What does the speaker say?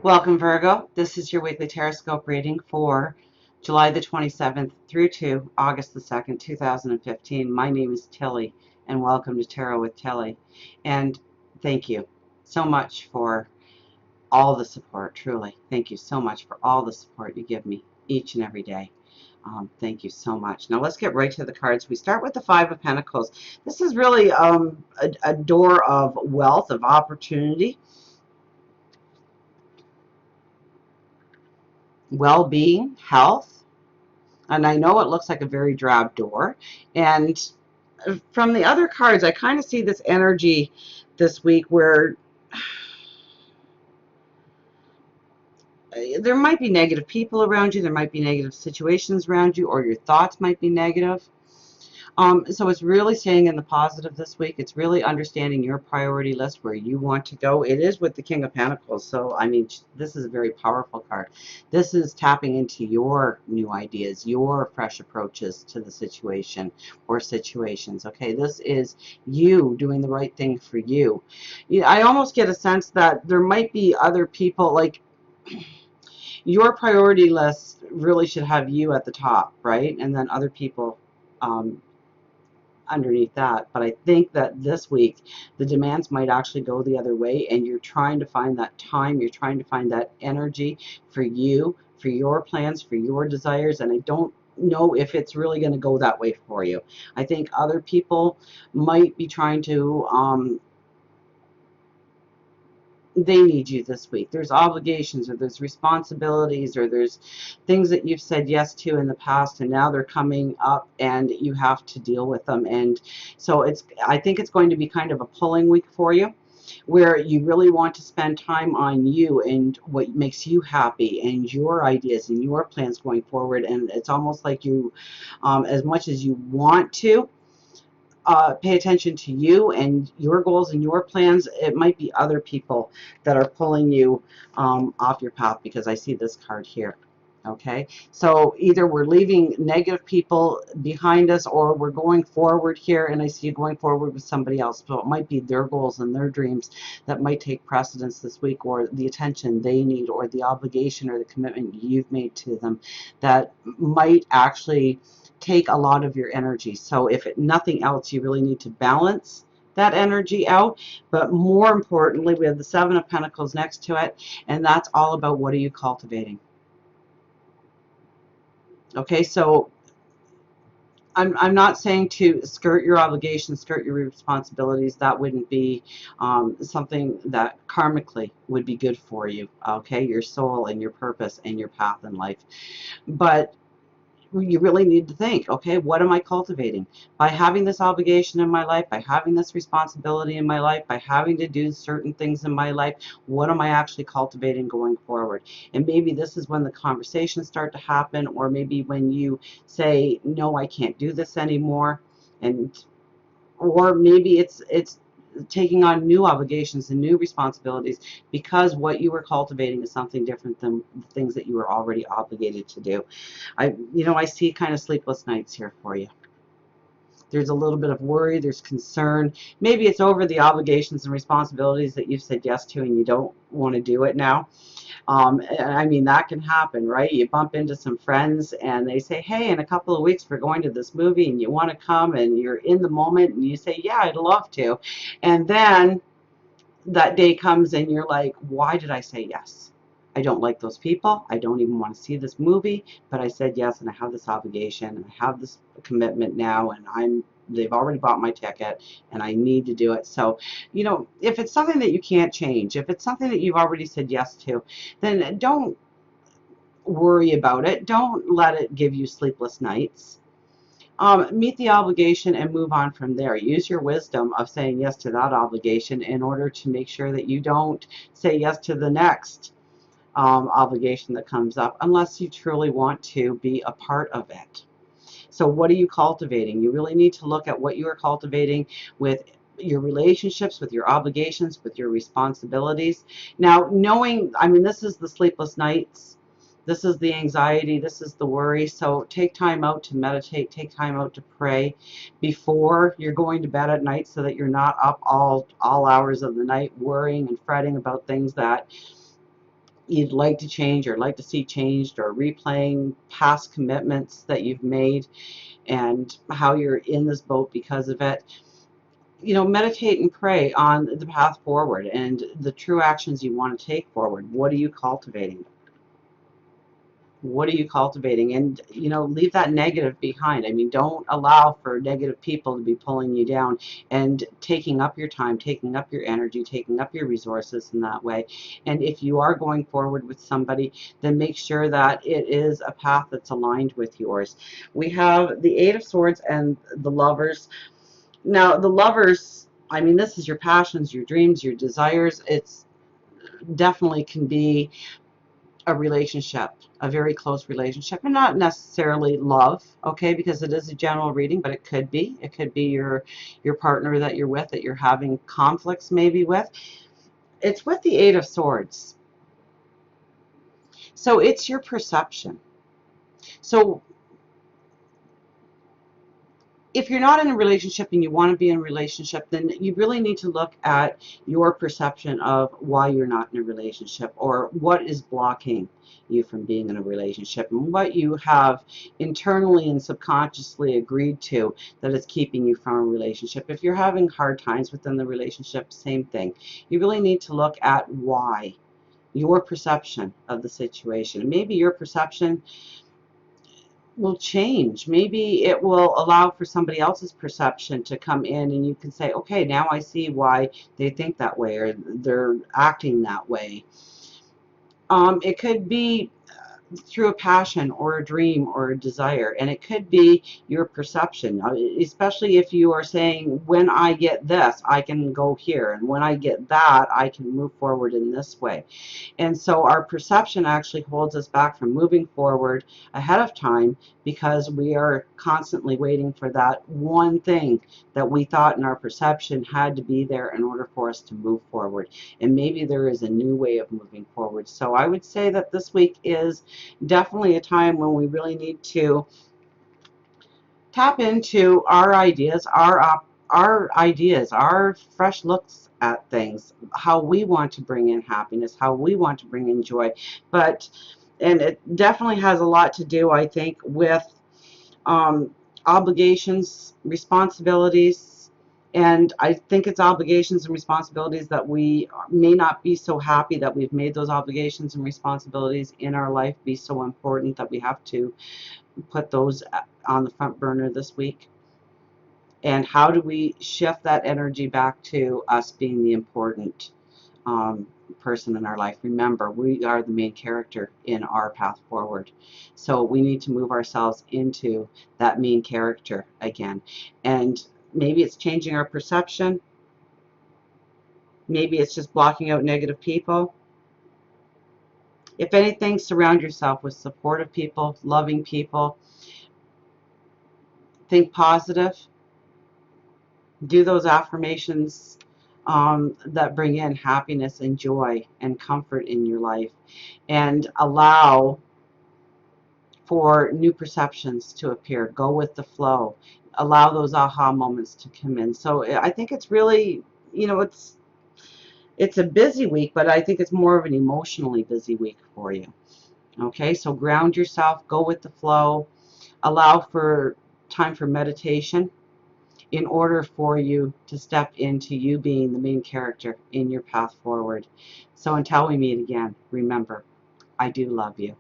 Welcome, Virgo. This is your weekly Teroscope reading for July the 27th through to August the 2nd, 2015. My name is Tilly, and welcome to Tarot with Tilly. And thank you so much for all the support, truly. Thank you so much for all the support you give me each and every day. Thank you so much. Now let's get right to the cards. We start with the Five of Pentacles. This is really a door of wealth, of opportunity, well-being, health. And I know it looks like a very drab door. And from the other cards, I kind of see this energy this week where there might be negative people around you, there might be negative situations around you, or your thoughts might be negative. So it's really staying in the positive this week. It's really understanding your priority list, where you want to go. It is with the King of Pentacles. So, I mean, this is a very powerful card. This is tapping into your new ideas, your fresh approaches to the situation or situations. Okay, this is you doing the right thing for you. I almost get a sense that there might be other people, like, your priority list really should have you at the top, right? And then other people um, underneath that. But I think that this week the demands might actually go the other way, and you're trying to find that time, you're trying to find that energy for you, for your plans, for your desires. And I don't know if it's really going to go that way for you. I think other people might be trying to they need you this week. There's obligations, or there's responsibilities, or there's things that you've said yes to in the past, and now they're coming up and you have to deal with them. And so I think it's going to be kind of a pulling week for you, where you really want to spend time on you and what makes you happy and your ideas and your plans going forward. And it's almost like you, as much as you want to pay attention to you and your goals and your plans, it might be other people that are pulling you off your path, because I see this card here. Okay, so either we're leaving negative people behind us, or we're going forward here, and I see you going forward with somebody else. So it might be their goals and their dreams that might take precedence this week, or the attention they need, or the obligation or the commitment you've made to them that might actually take a lot of your energy. So if nothing else, you really need to balance that energy out. But more importantly, we have the Seven of Pentacles next to it, and that's all about what are you cultivating. Okay, so I'm not saying to skirt your obligations, skirt your responsibilities. That wouldn't be something that karmically would be good for you. Okay, your soul and your purpose and your path in life. But you really need to think, okay, what am I cultivating? By having this obligation in my life, by having this responsibility in my life, by having to do certain things in my life, what am I actually cultivating going forward? And maybe this is when the conversations start to happen, or maybe when you say, no, I can't do this anymore. And or maybe it's taking on new obligations and new responsibilities, because what you were cultivating is something different than the things that you were already obligated to do. I see kind of sleepless nights here for you. There's a little bit of worry, there's concern. Maybe it's over the obligations and responsibilities that you've said yes to, and you don't want to do it now. I mean, that can happen, right? You bump into some friends and they say, hey, in a couple of weeks we're going to this movie and you want to come, and you're in the moment and you say, yeah, I'd love to. And then that day comes and you're like, why did I say yes? I don't like those people. I don't even want to see this movie, but I said yes, and I have this obligation and I have this commitment now, and they've already bought my ticket and I need to do it. So, if it's something that you can't change, if it's something that you've already said yes to, then don't worry about it. Don't let it give you sleepless nights. Meet the obligation and move on from there. Use your wisdom of saying yes to that obligation in order to make sure that you don't say yes to the next obligation that comes up, unless you truly want to be a part of it. So what are you cultivating? You really need to look at what you are cultivating with your relationships, with your obligations, with your responsibilities. Now, knowing, I mean, this is the sleepless nights, this is the anxiety, this is the worry. So take time out to meditate, take time out to pray before you're going to bed at night, so that you're not up all hours of the night worrying and fretting about things that you'd like to change or like to see changed, or replaying past commitments that you've made and how you're in this boat because of it. You know, meditate and pray on the path forward and the true actions you want to take forward. What are you cultivating? What are you cultivating? And, you know, leave that negative behind. I mean, don't allow for negative people to be pulling you down and taking up your time, taking up your energy, taking up your resources in that way. And if you are going forward with somebody, then make sure that it is a path that's aligned with yours. We have the Eight of Swords and the Lovers. Now, the Lovers, I mean, this is your passions, your dreams, your desires. It's definitely can be a relationship, a very close relationship, and not necessarily love, okay, because it is a general reading, but it could be. It could be your partner that you're with, that you're having conflicts maybe with. It's with the Eight of Swords. So it's your perception. So if you're not in a relationship and you want to be in a relationship, then you really need to look at your perception of why you're not in a relationship, or what is blocking you from being in a relationship, and what you have internally and subconsciously agreed to that is keeping you from a relationship. If you're having hard times within the relationship, same thing. You really need to look at why, your perception of the situation. Maybe your perception will change. Maybe it will allow for somebody else's perception to come in, and you can say, okay, now I see why they think that way, or they're acting that way. It could be through a passion or a dream or a desire, and it could be your perception, especially if you are saying, when I get this, I can go here, and when I get that, I can move forward in this way. And so our perception actually holds us back from moving forward ahead of time, because we are constantly waiting for that one thing that we thought in our perception had to be there in order for us to move forward. And maybe there is a new way of moving forward. So I would say that this week is definitely a time when we really need to tap into our ideas, our fresh looks at things, how we want to bring in happiness, how we want to bring in joy. But, and it definitely has a lot to do, I think, with obligations, responsibilities. And I think it's obligations and responsibilities that we may not be so happy that we've made those obligations and responsibilities in our life be so important that we have to put those on the front burner this week. And how do we shift that energy back to us being the important person in our life? Remember, we are the main character in our path forward. So we need to move ourselves into that main character again. And maybe it's changing our perception. Maybe it's just blocking out negative people. If anything, surround yourself with supportive people, loving people. Think positive. Do those affirmations that bring in happiness and joy and comfort in your life, and allow for new perceptions to appear. Go with the flow. Allow those aha moments to come in. So I think it's really, you know, it's a busy week, but I think it's more of an emotionally busy week for you. Okay, so ground yourself, go with the flow, allow for time for meditation, in order for you to step into you being the main character in your path forward. So until we meet again, remember, I do love you.